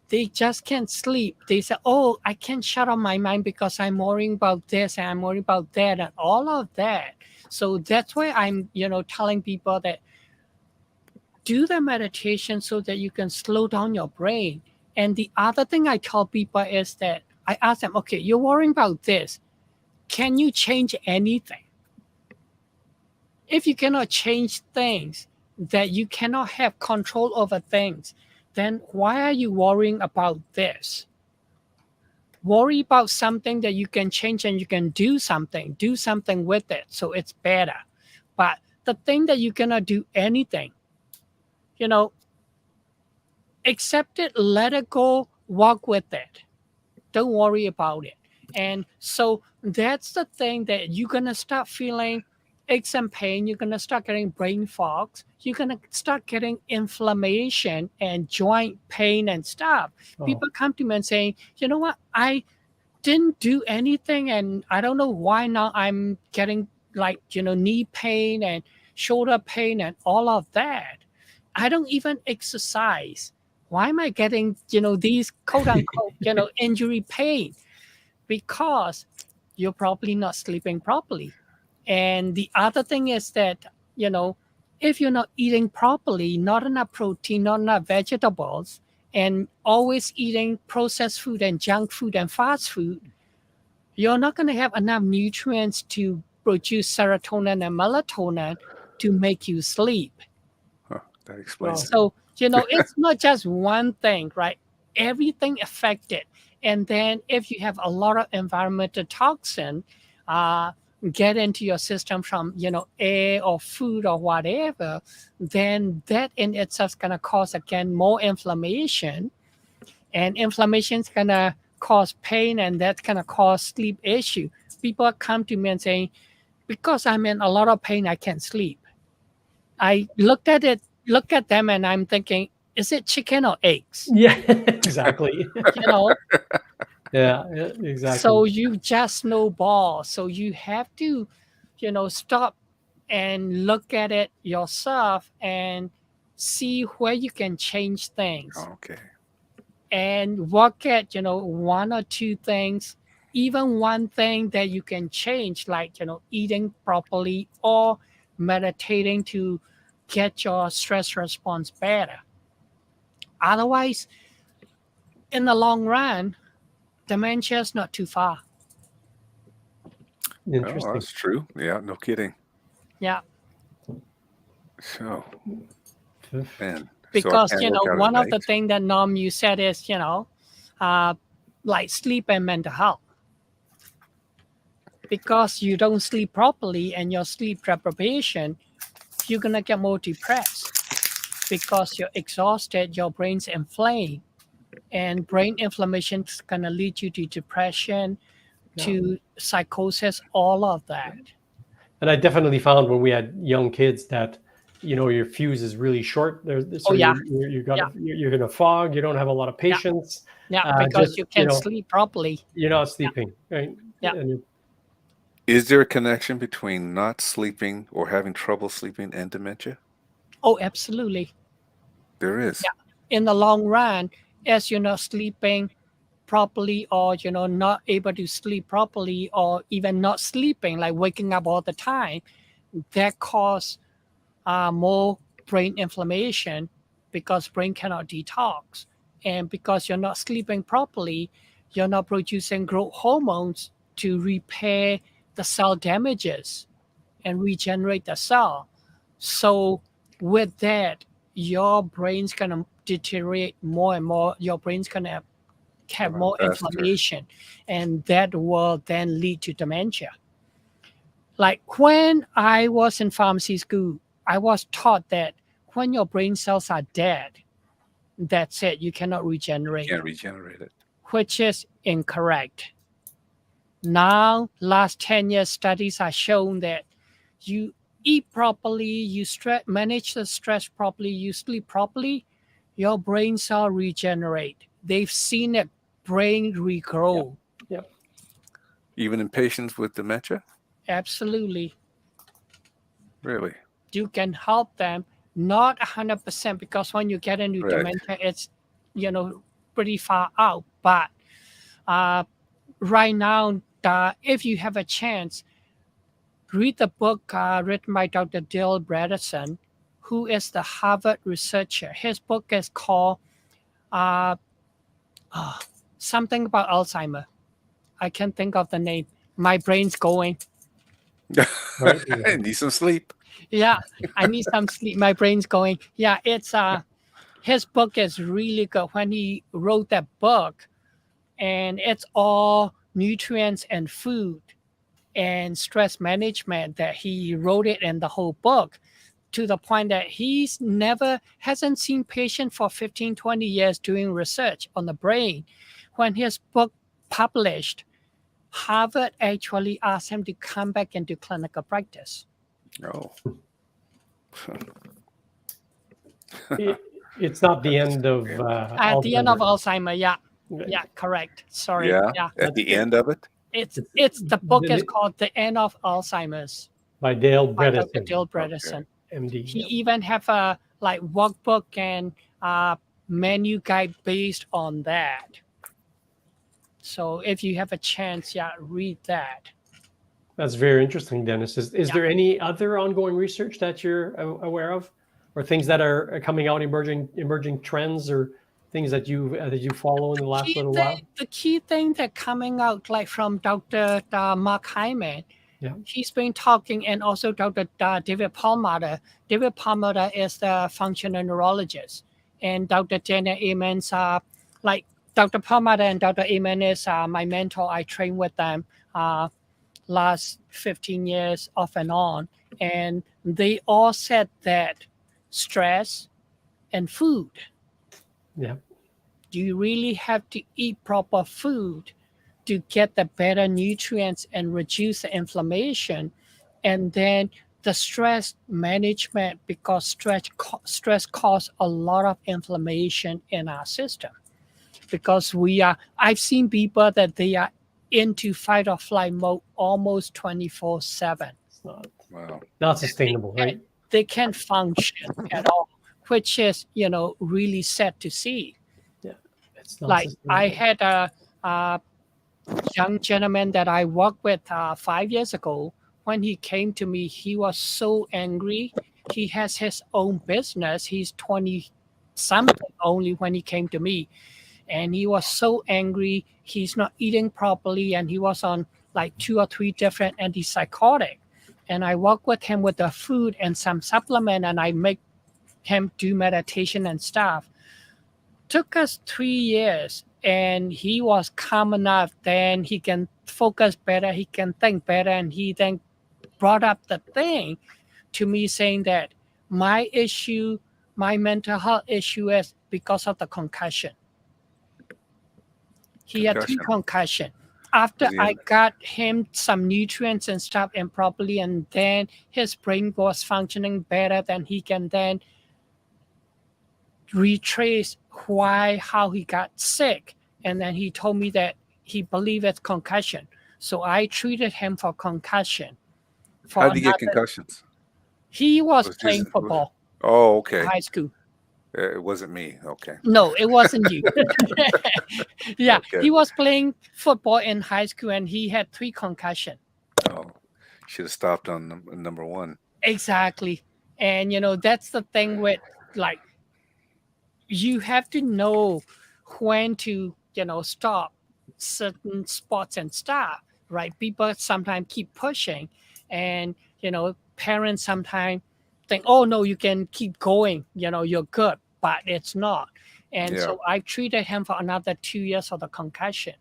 They just can't sleep. They say, "Oh, I can't shut off my mind because I'm worrying about this and I'm worrying about that and all of that." So that's why I'm, telling people that do the meditation so that you can slow down your brain. And the other thing I tell people is that I ask them, "Okay, you're worrying about this. Can you change anything?" If you cannot change things, that you cannot have control over things, then why are you worrying about this? Worry about something that you can change and you can do something with it so it's better. But the thing that you cannot do anything, you know, accept it, let it go, walk with it. Don't worry about it. And so that's the thing that you're going to start feeling aches and pain. You're going to start getting brain fogs. You're going to start getting inflammation and joint pain and stuff.
Oh,
People come to me and saying, you know what? I didn't do anything and I don't know why now I'm getting like, knee pain and shoulder pain and all of that. I don't even exercise. Why am I getting, these quote unquote, injury pain? Because you're probably not sleeping properly. And the other thing is that, you know, if you're not eating properly, not enough protein, not enough vegetables, and always eating processed food and junk food and fast food, you're not going to have enough nutrients to produce serotonin and melatonin to make you sleep.
huh, that explains
well,
it.
So, it's not just one thing, right? Everything affected. And then if you have a lot of environmental toxin uh, get into your system from, air or food or whatever, then that in itself is going to cause, again, more inflammation. And inflammation is going to cause pain and that's going to cause sleep issue. People come to me and saying, because I'm in a lot of pain, I can't sleep. I look at them and I'm thinking, is it chicken or eggs?
yeah, exactly.
You know,
Yeah, yeah, exactly.
so you just snowball. So you have to, stop and look at it yourself and see where you can change things
Okay.
and work at, one or two things, even one thing that you can change, like, eating properly or meditating to get your stress response better. Otherwise, in the long run, dementia is not too far.
Well,
Interesting.
that's true. Yeah, no kidding.
Yeah,
So, man, so I
because
can't work out at
one of
night.
the things that Norm you said is uh, like sleep and mental health. Because you don't sleep properly and your sleep deprivation, you're gonna get more depressed because you're exhausted, your brain's inflamed, and brain inflammation is gonna lead you to depression,
Yeah.
to psychosis, all of that.
And I definitely found when we had young kids that, your fuse is really short.
Oh
So
yeah, yeah,
you're in a fog. You don't have a lot of
yeah,
patience.
yeah, because
Just
you can't sleep properly.
you're not
Yeah,
sleeping, right?
yeah.
And
Is there a connection between not sleeping or having trouble sleeping and dementia?
Oh, absolutely.
There is.
Yeah. In the long run, as you're not sleeping properly or not able to sleep properly or even not sleeping, like waking up all the time, that cause more brain inflammation because brain cannot detox. And because you're not sleeping properly, you're not producing growth hormones to repair the cell damages and regenerate the cell. So with that, your brain's gonna deteriorate more and more. Your brain's gonna have more
Faster.
inflammation, and that will then lead to dementia. Like when I was in pharmacy school, I was taught that when your brain cells are dead, that's it. You cannot
You
regenerate,
can't regenerate it.
which is incorrect. Now, last 10 years, studies are shown that you eat properly, you manage the stress properly, you sleep properly, your brain cell regenerate. They've seen it brain
Yeah.
regrow.
Yeah.
Even in patients with dementia?
Absolutely.
Really?
You can help them, not 100% because when you get into
Right.
dementia, it's, pretty far out. But uh, right now, if you have a chance, read the book written by Dr. Dale Bredesen, who is the Harvard researcher. His book is called uh, uh, something about Alzheimer. I can't think of the name. My brain's going.
Right.
I need some sleep.
Yeah, I need some sleep. My brain's going. Yeah, it's his book is really good. When he wrote that book, and it's all nutrients and food and stress management that he wrote it in the whole book, to the point that he's never hasn't seen patient for 15, 20 years doing research on the brain. When his book published, Harvard actually asked him to come back into clinical practice.
Oh.
It, it's not the end of
Yeah.
At the end of
Alzheimer's.
Alzheimer, yeah.
Right.
Yeah, correct. Sorry.
Yeah.
Yeah.
At
That's
the
good.
end of it?
It's the book is
The-
called The End of Alzheimer's
by Dale
by Dr.
Bredesen,
Dill
Okay.
Bredesen.
MD.
He
Yep.
even have a like workbook and menu guide based on that. So if you have a chance, yeah, read that.
That's very interesting, Dennis. Is
Yeah.
there any other ongoing research that you're aware of, or things that are coming out, emerging trends, or things that you follow in the last little while?
The key thing that coming out like from Dr. Mark Hyman,
Yeah.
he's been talking, and also Dr. David Palmater. David Palmater is the functional neurologist, and Dr. Janet Amens, like Dr. Palmater and Dr. Amen is my mentor. I trained with them last 15 years off and on, and they all said that stress and food.
Yeah.
You really have to eat proper food to get the better nutrients and reduce the inflammation. And then the stress management, because stress causes a lot of inflammation in our system. Because I've seen people that they are into fight or flight mode almost 24/7.
It's not
Wow.
not sustainable, right?
They can't function at all, which is, really sad to see.
Yeah. It's not
Like I
sustainable.
had a young gentleman that I worked with 5 years ago. When he came to me, he was so angry. He has his own business. He's 20 something only when he came to me. And he was so angry. He's not eating properly. And he was on like 2 or 3 different antipsychotic. And I work with him with the food and some supplement, and I make him do meditation and stuff. Took us 3 years, and he was calm enough. Then he can focus better, he can think better, and he then brought up the thing to me, saying that my issue, my mental health issue, is because of the concussion. He had 3
Concussion.
concussion. After
Was he
I
in-
got him some nutrients and stuff improperly, and then his brain was functioning better, then he can then retrace how he got sick. And then he told me that he believed it's concussion. So I treated him for concussion.
How did he get concussions?
He was
Was
playing
this-
football
Oh,
in
okay.
high school.
It wasn't me. Okay.
No, it wasn't you. Yeah,
Okay.
he was playing football in high school, and he had 3 concussion.
Oh, should have stopped on number one.
Exactly. And that's the thing with, like, you have to know when to stop certain spots and stuff, right? People sometimes keep pushing, and parents sometimes think, oh no, you can keep going, you're good, but it's not. And
Yeah.
so I treated him for another 2 years for the concussion,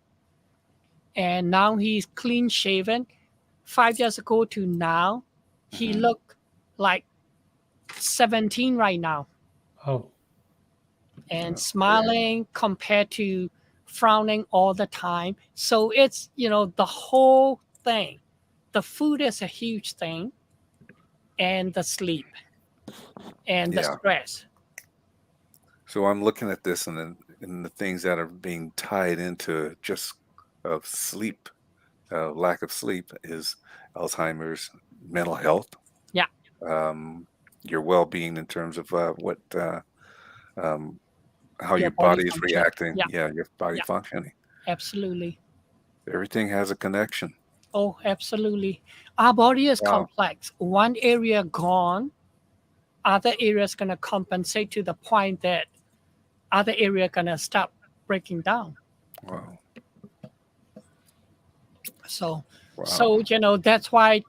and now he's clean shaven. 5 years ago to now, he
Mhm.
looked like 17 right now,
Oh,
and
Okay.
smiling compared to frowning all the time. So it's, the whole thing. The food is a huge thing, and the sleep and the
Yeah.
stress.
So I'm looking at this and the things that are being tied into just of sleep, lack of sleep is Alzheimer's, mental health,
Yeah,
um, your well-being in terms of um, how
your
your
body
body is
function.
reacting.
Yeah,
Yeah, your body
yeah,
functioning.
absolutely.
Everything has a connection.
Oh, absolutely. Our body is
Wow.
complex. One area gone, other areas gonna compensate to the point that other area gonna stop breaking down.
Wow.
So,
Wow.
that's why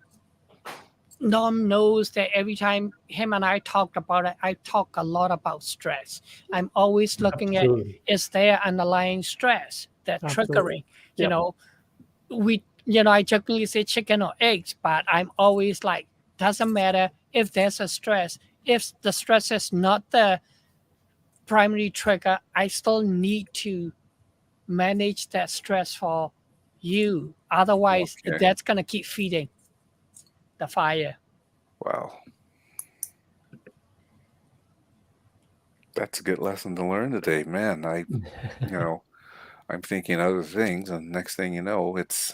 Norm knows that every time him and I talked about it, I talk a lot about stress. I'm always looking at,
absolutely.
is there underlying stress that
Absolutely.
triggering? You
Yep.
know, I jokingly say chicken or eggs, but I'm always like, doesn't matter if there's a stress. If the stress is not the primary trigger, I still need to manage that stress for you. Otherwise,
Okay.
that's gonna keep feeding the fire.
Wow. That's a good lesson to learn today, man. You know, I'm thinking other things, and next thing you know, it's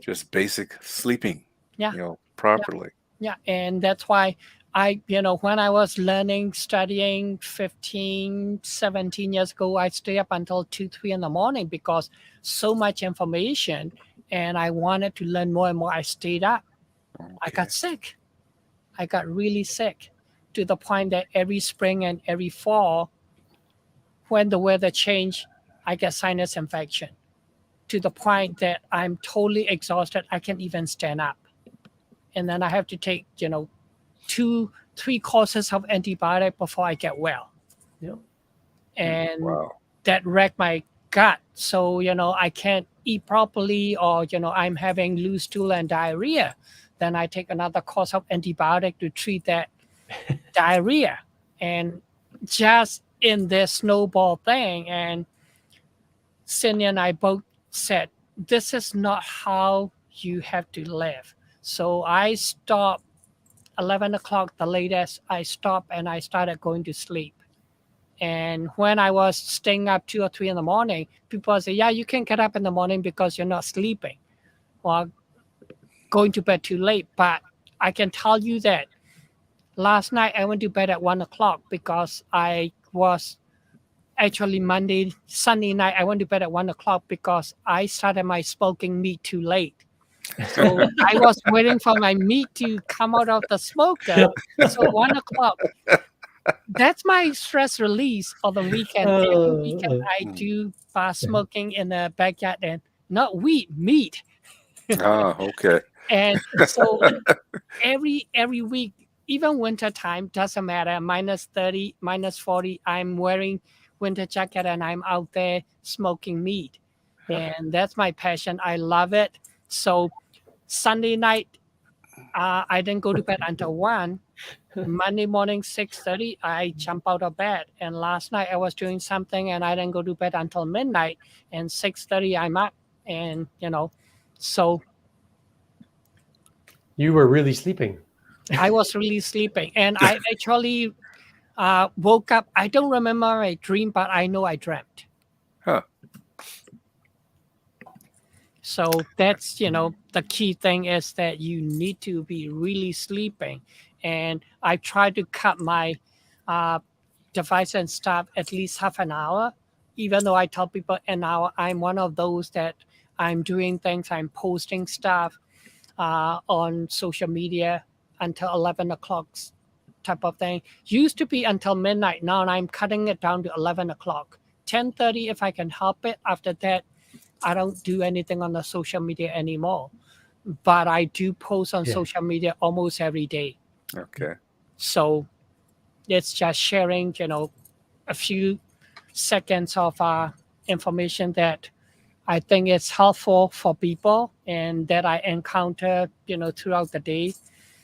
just basic sleeping,
Yeah, yeah.
properly.
Yeah, and that's why when I was learning, studying 15, 17 years ago, I stay up until 2, 3 in the morning because so much information and I wanted to learn more and more. I stayed up. I got
Okay.
sick. I got really sick to the point that every spring and every fall, when the weather changed, I get sinus infection to the point that I'm totally exhausted. I can't even stand up. And then I have to take, 2, 3 courses of antibiotic before I get well.
Yep.
And
Wow.
that wrecked my gut. So, I can't eat properly, or, I'm having loose stool and diarrhea. Then I take another course of antibiotic to treat that diarrhea. And just in this snowball thing, and Cindy and I both said, this is not how you have to live. So I stopped 11 o'clock, the latest. I stopped and I started going to sleep. And when I was staying up 2 or 3 in the morning, people say, yeah, you can get up in the morning because you're not sleeping or going to bed too late. But I can tell you that last night I went to bed at 1 o'clock because I was actually Sunday night, I went to bed at 1 o'clock because I started my smoking meat too late. So I was waiting for my meat to come out of the smoker. So 1 o'clock, that's my stress release for the weekend. Every weekend
Uh,
I
Mm.
do smoking in the backyard, and not weed, meat.
Ah, okay.
And so every week, even winter time, doesn't matter, -30, -40, I'm wearing winter jacket and I'm out there smoking meat. And that's my passion. I love it. So Sunday night, I didn't go to bed until 1. Monday morning, 6:30, I jump out of bed. And last night I was doing something and I didn't go to bed until midnight. And 6:30, I'm up. And, so
you were really sleeping.
I was really sleeping. And I actually woke up. I don't remember my dream, but I know I dreamt.
Huh.
So that's, the key thing is that you need to be really sleeping. And I try to cut my uh, device and stuff at least half an hour. Even though I tell people an hour, I'm one of those that I'm doing things, I'm posting stuff on social media until 11 o'clock type of thing. Used to be until midnight. Now I'm cutting it down to 11 o'clock. 10:30 if I can help it. After that, I don't do anything on the social media anymore. But I do post on
Yeah.
social media almost every day.
Okay.
So it's just sharing, a few seconds of information that I think it's helpful for people and that I encounter, throughout the day.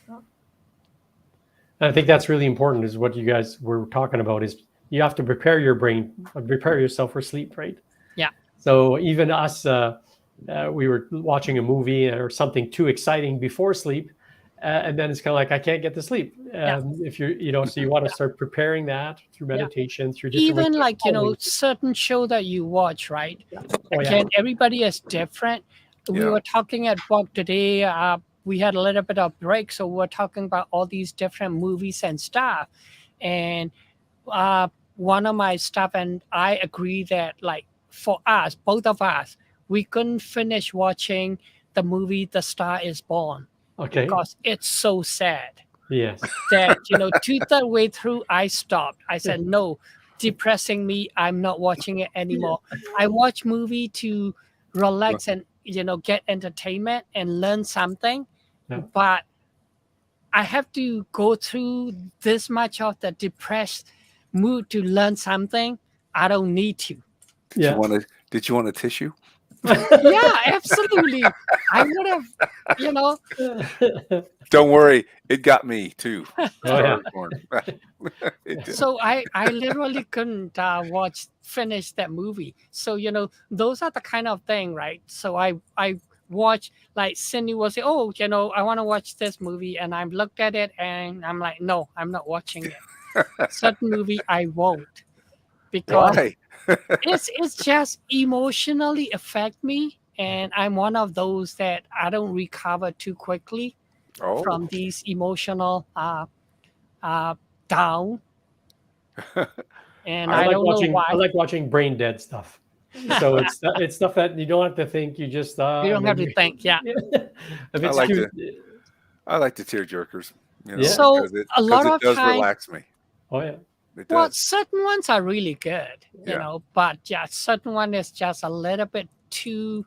And I think that's really important. Is what you guys were talking about. Is you have to prepare your brain, prepare yourself for sleep, right?
Yeah.
So even us, we were watching a movie or something too exciting before sleep, and then it's kind of like I can't get to sleep.
Yeah.
If you're, so you want to start preparing that through
Yeah.
meditation, through different ways.
Even like, certain show that you watch, right?
Yeah. Oh, yeah.
Again, everybody is different. We
Yeah.
were talking at work today. We had a little bit of break, so we're talking about all these different movies and stuff. And one of my staff and I agree that, like, for us, both of us, we couldn't finish watching the movie The Star Is Born
Okay.
because it's so sad
Yes.
that, two-third way through, I stopped. I said, no, depressing me. I'm not watching it anymore. I watch movie to relax and, get entertainment and learn something.
Yeah.
But I have to go through this much of the depressed mood to learn something. I don't need to.
Yeah.
Did you want a tissue?
Yeah, absolutely. I would have,
Don't worry, it got me too.
Oh, yeah.
It did.
So I literally couldn't finish that movie. So those are the kind of thing, right? So I watch, like Cindy will say, oh, I want to watch this movie, and I looked at it and I'm like, no, I'm not watching it. Certain movie I won't, because
Why?
it's just emotionally affect me, and I'm one of those that I don't recover too quickly
Oh,
from these emotional down. And I don't know why.
I like watching brain dead stuff. So it's stuff that you don't have to think. You just
You don't have to think. Yeah.
If it's
like
too,
I like the tear jerkers.
Yeah.
So a lot of
does
time,
relax me.
oh yeah,
It
well,
does.
certain ones are really good,
Yeah.
but yeah, certain one is just a little bit too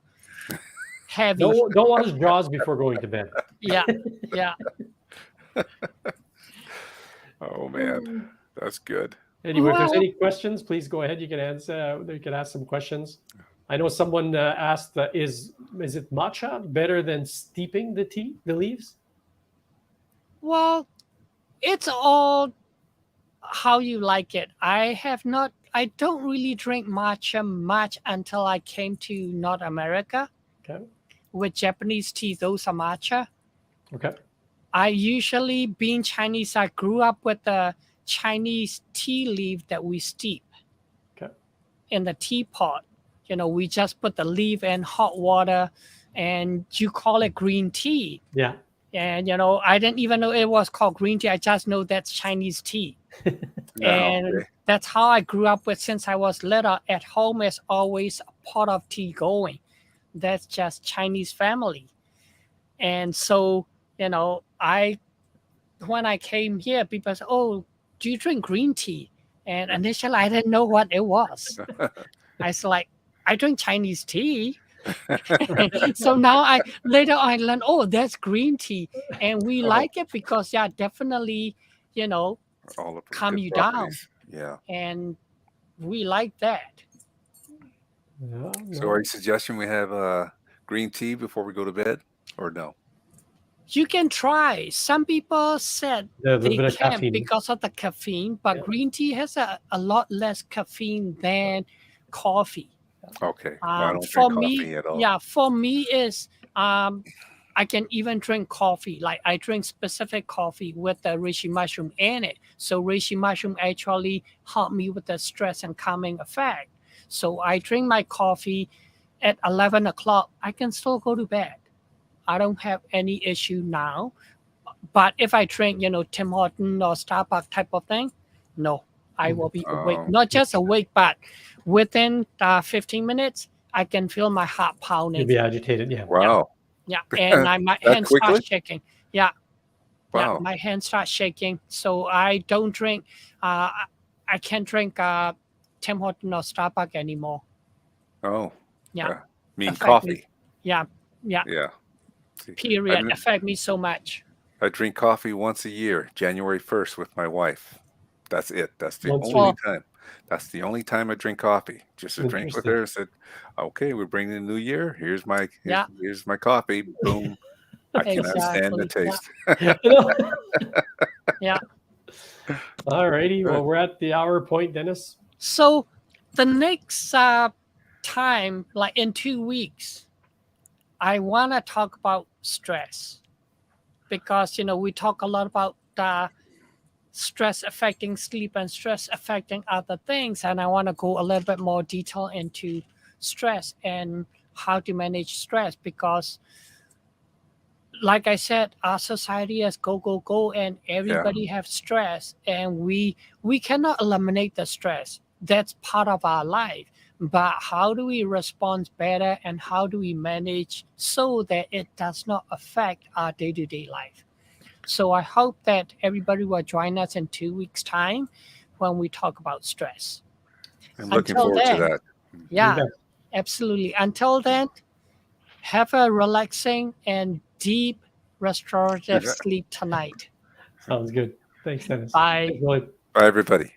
heavy.
don't watch Jaws before going to bed.
Yeah, yeah.
Oh man, that's good.
Anyway, if there's
Well-
any questions, please go ahead. You can answer. You can ask some questions. I know someone asked, "Is it matcha better than steeping the leaves?"
Well, it's all how you like it. I don't really drink matcha much until I came to North America.
Okay.
With Japanese tea, those are matcha.
Okay.
I usually, being Chinese, I grew up with the Chinese tea leaf that we steep
Okay.
in the teapot. We just put the leaf in hot water, and you call it green tea.
Yeah.
And I didn't even know it was called green tea. I just know that's Chinese tea.
No,
And
okay.
that's how I grew up with since I was little. At home is always a pot of tea going. That's just Chinese family. And so, when I came here, people said, oh, do you drink green tea? And initially I didn't know what it was. I was like, I drink Chinese tea. So now later I learned, oh, that's green tea. And we
Oh.
like it because, yeah, definitely,
All the
calm
good
you down.
properties. Yeah.
And we like that.
Yeah,
So are you suggesting we have green tea before we go to bed, or no?
You can try. Some people said
The
they
bit of
can't
caffeine.
because of the caffeine, but
Yeah.
green tea has a lot less caffeine than coffee.
Okay. Well, I don't
For
drink
me,
coffee at all.
yeah, for me is I can even drink coffee. Like I drink specific coffee with the reishi mushroom in it. So reishi mushroom actually help me with the stress and calming effect. So I drink my coffee at 11 o'clock. I can still go to bed. I don't have any issue now. But if I drink, Tim Horton or Starbucks type of thing, no, I will be awake.
Oh.
Not just awake, but within 15 minutes, I can feel my heart
You'd
pounding.
be agitated. Yeah.
Wow.
Yeah, and my
That
hands
quickly?
start shaking. Yeah,
Wow.
my hands start shaking. So I don't drink. I can't drink Tim Horton or Starbucks anymore.
Oh.
Yeah.
Mean
Affect
coffee.
me. Yeah,
Yeah. See,
period.
didn't-
Affect me so much.
I drink coffee once a year, January 1st, with my wife. That's it. That's the
Once a
only
year.
time. That's the only time I drink coffee. Just to drink with
Interesting.
her and said, "Okay, we're bringing in the new year.
Yeah,
Here's my coffee. Boom." I cannot stand the
exactly. Yeah,
taste.
You know?
yeah.
All righty. Well,
Good.
we're at the hour point, Dennis.
So the next time, like in 2 weeks, I want to talk about stress because we talk a lot about stress affecting sleep and stress affecting other things, and I want to go a little bit more detail into stress and how to manage stress because like I said, our society has go go go, and
Yeah.
everybody have stress, and we cannot eliminate the stress. That's part of our life. But how do we respond better, and how do we manage so that it does not affect our day to day life? So I hope that everybody will join us in 2 weeks' time when we talk about stress.
I'm looking
Until
forward to
then,
that.
You
yeah,
bet.
absolutely. Until then, have a relaxing and deep restorative sleep tonight.
Sounds good. Thanks, Dennis.
Bye.
Thanks, Lloyd.
Bye, everybody.